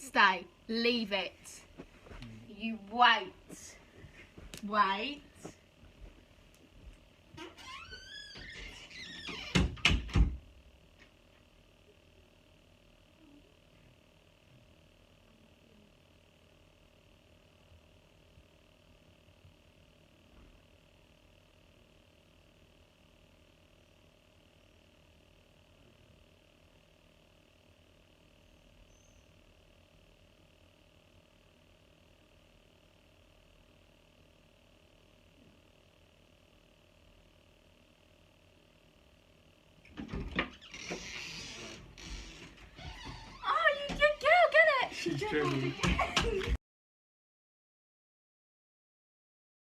Stay. Leave it. You wait. Wait. Oh, you good girl, get it? She's trembling.